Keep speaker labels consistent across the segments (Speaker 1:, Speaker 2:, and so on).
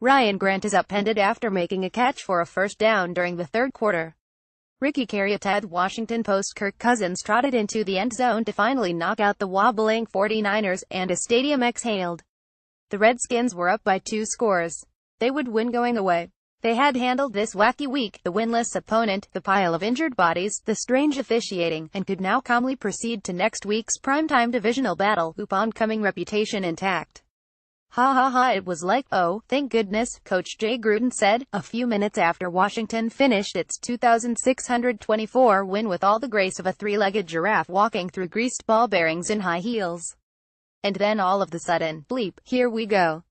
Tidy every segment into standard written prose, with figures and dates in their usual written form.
Speaker 1: Ryan Grant is upended after making a catch for a first down during the third quarter. CariotiT Washington Post Kirk Cousins trotted into the end zone to finally knock out the wobbling 49ers, and a stadium exhaled. The Redskins were up by 2 scores. They would win going away. They had handled this wacky week, the winless opponent, the pile of injured bodies, the strange officiating, and could now calmly proceed to next week's primetime divisional battle, upon coming reputation intact. Ha ha ha, it was like, oh, thank goodness, Coach Jay Gruden said, a few minutes after Washington finished its 2,624 win with all the grace of a 3-legged giraffe walking through greased ball bearings in high heels. And then all of the sudden, bleep, here we go.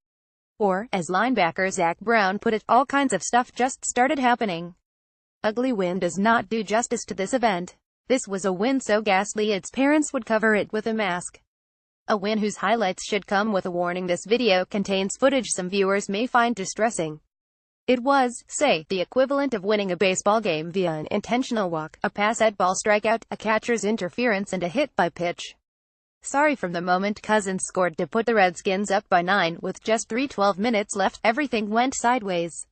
Speaker 1: Or, as linebacker Zach Brown put it, all kinds of stuff just started happening. Ugly win does not do justice to this event. This was a win so ghastly its parents would cover it with a mask. A win whose highlights should come with a warning: this video contains footage some viewers may find distressing. It was, say, the equivalent of winning a baseball game via an intentional walk, a pass at ball strikeout, a catcher's interference, and a hit by pitch. Sorry, from the moment Cousins scored to put the Redskins up by 9, with just 3:12 minutes left, everything went sideways.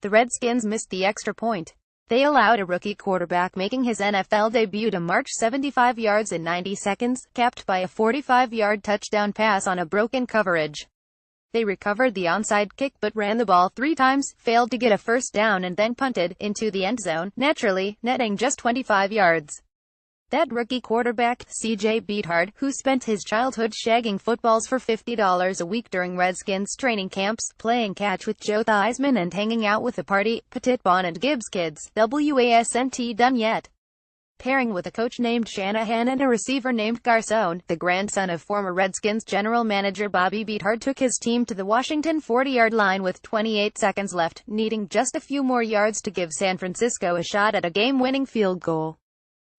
Speaker 1: The Redskins missed the extra point. They allowed a rookie quarterback making his NFL debut to march 75 yards in 90 seconds, capped by a 45-yard touchdown pass on a broken coverage. They recovered the onside kick but ran the ball 3 times, failed to get a first down, and then punted into the end zone, naturally, netting just 25 yards. That rookie quarterback, C.J. Beathard, who spent his childhood shagging footballs for $50 a week during Redskins training camps, playing catch with Joe Theismann and hanging out with the Party, Petit Bon and Gibbs kids, wasn't done yet. Pairing with a coach named Shanahan and a receiver named Garcon, the grandson of former Redskins general manager Bobby Beathard took his team to the Washington 40-yard line with 28 seconds left, needing just a few more yards to give San Francisco a shot at a game-winning field goal.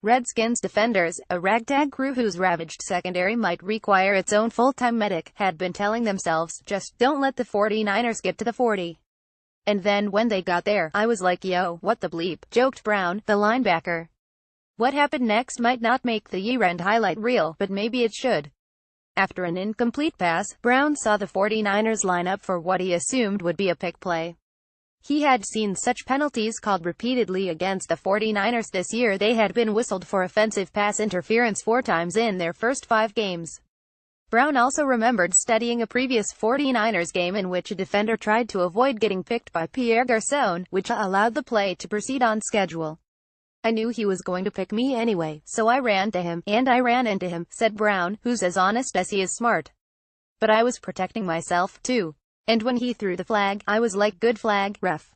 Speaker 1: Redskins defenders, a ragtag crew whose ravaged secondary might require its own full-time medic, had been telling themselves, just don't let the 49ers get to the 40. And then when they got there, I was like, yo, what the bleep, joked Brown, the linebacker. What happened next might not make the year-end highlight reel, but maybe it should. After an incomplete pass, Brown saw the 49ers line up for what he assumed would be a pick play. He had seen such penalties called repeatedly against the 49ers this year. They had been whistled for offensive pass interference 4 times in their first 5 games. Brown also remembered studying a previous 49ers game in which a defender tried to avoid getting picked by Pierre Garcon, which allowed the play to proceed on schedule. I knew he was going to pick me anyway, so I ran to him, and I ran into him, said Brown, who's as honest as he is smart. But I was protecting myself, too. And when he threw the flag, I was like, good flag, ref.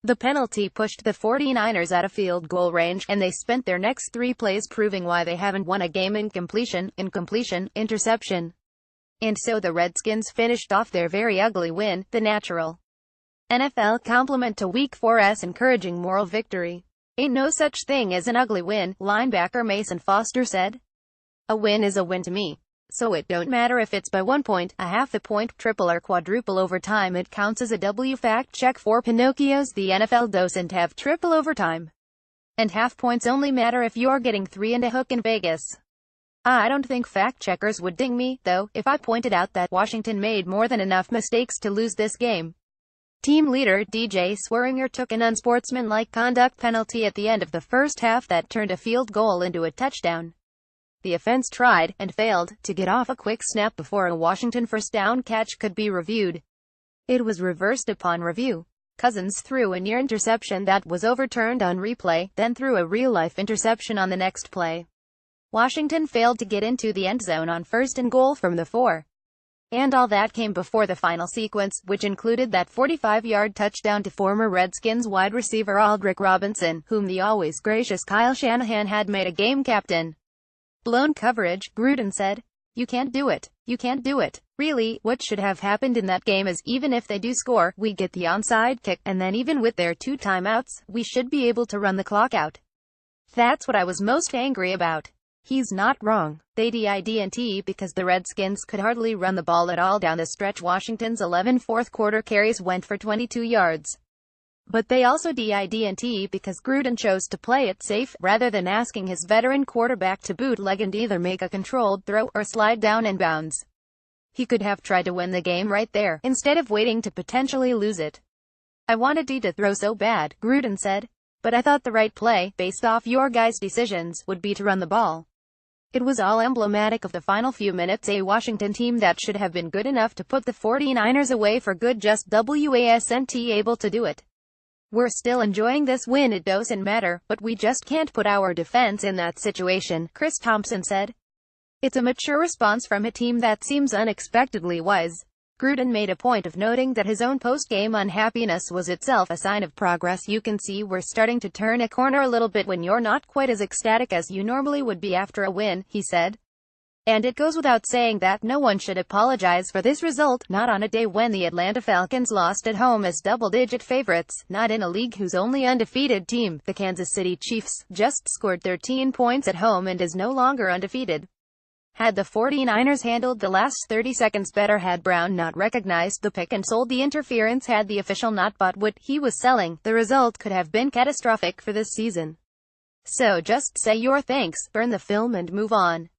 Speaker 1: The penalty pushed the 49ers out of field goal range, and they spent their next 3 plays proving why they haven't won a game: incompletion, interception. And so the Redskins finished off their very ugly win, the natural NFL complement to Week 4's encouraging moral victory. Ain't no such thing as an ugly win, linebacker Mason Foster said. A win is a win to me. So it don't matter if it's by 1 point, a half a point, triple or quadruple overtime, it counts as a W. Fact check for Pinocchios: the NFL doesn't have triple overtime. And half points only matter if you're getting 3 and a hook in Vegas. I don't think fact checkers would ding me, though, if I pointed out that Washington made more than enough mistakes to lose this game. Team leader DJ Swearinger took an unsportsmanlike conduct penalty at the end of the first half that turned a field goal into a touchdown. The offense tried, and failed, to get off a quick snap before a Washington first down catch could be reviewed. It was reversed upon review. Cousins threw a near interception that was overturned on replay, then threw a real-life interception on the next play. Washington failed to get into the end zone on 1st and goal from the 4. And all that came before the final sequence, which included that 45-yard touchdown to former Redskins wide receiver Aldrick Robinson, whom the always gracious Kyle Shanahan had made a game captain. Blown coverage, Gruden said. You can't do it. You can't do it. Really, what should have happened in that game is, even if they do score, we get the onside kick, and then even with their 2 timeouts, we should be able to run the clock out. That's what I was most angry about. He's not wrong. They didn't, because the Redskins could hardly run the ball at all down the stretch. Washington's 11 fourth-quarter carries went for 22 yards. But they also didn't because Gruden chose to play it safe, rather than asking his veteran quarterback to bootleg and either make a controlled throw or slide down in bounds. He could have tried to win the game right there, instead of waiting to potentially lose it. I wanted T to throw so bad, Gruden said. But I thought the right play, based off your guys' decisions, would be to run the ball. It was all emblematic of the final few minutes, a Washington team that should have been good enough to put the 49ers away for good just wasn't able to do it. We're still enjoying this win, it doesn't matter, but we just can't put our defense in that situation, Chris Thompson said. It's a mature response from a team that seems unexpectedly wise. Gruden made a point of noting that his own post-game unhappiness was itself a sign of progress. You can see we're starting to turn a corner a little bit when you're not quite as ecstatic as you normally would be after a win, he said. And it goes without saying that no one should apologize for this result, not on a day when the Atlanta Falcons lost at home as double-digit favorites, not in a league whose only undefeated team, the Kansas City Chiefs, just scored 13 points at home and is no longer undefeated. Had the 49ers handled the last 30 seconds better, had Brown not recognized the pick and sold the interference, had the official not bought what he was selling, the result could have been catastrophic for this season. So just say your thanks, burn the film and move on.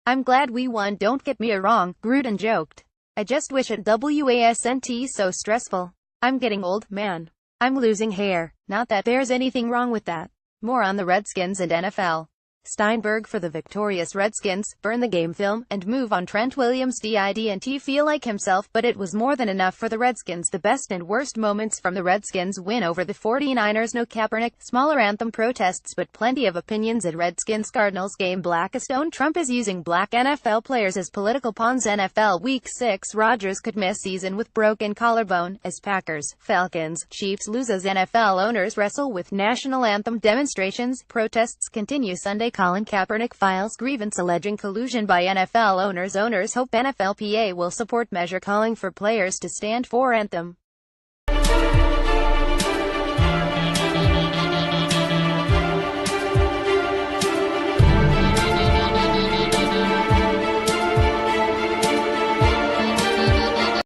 Speaker 1: I'm glad we won, don't get me wrong, Gruden joked. I just wish it wasn't so stressful. I'm getting old, man. I'm losing hair. Not that there's anything wrong with that. More on the Redskins and NFL. Steinberg for the victorious Redskins, burn the game film, and move on. Trent Williams didn't feel like himself, but it was more than enough for the Redskins. The best and worst moments from the Redskins win over the 49ers. No Kaepernick, smaller anthem protests, but plenty of opinions at Redskins-Cardinals game. Blackstone, Trump is using black NFL players as political pawns. NFL Week 6, Rodgers could miss season with broken collarbone, as Packers, Falcons, Chiefs lose as NFL owners wrestle with national anthem demonstrations. Protests continue Sunday. Colin Kaepernick files grievance alleging collusion by NFL owners. Owners hope NFLPA will support measure calling for players to stand for anthem.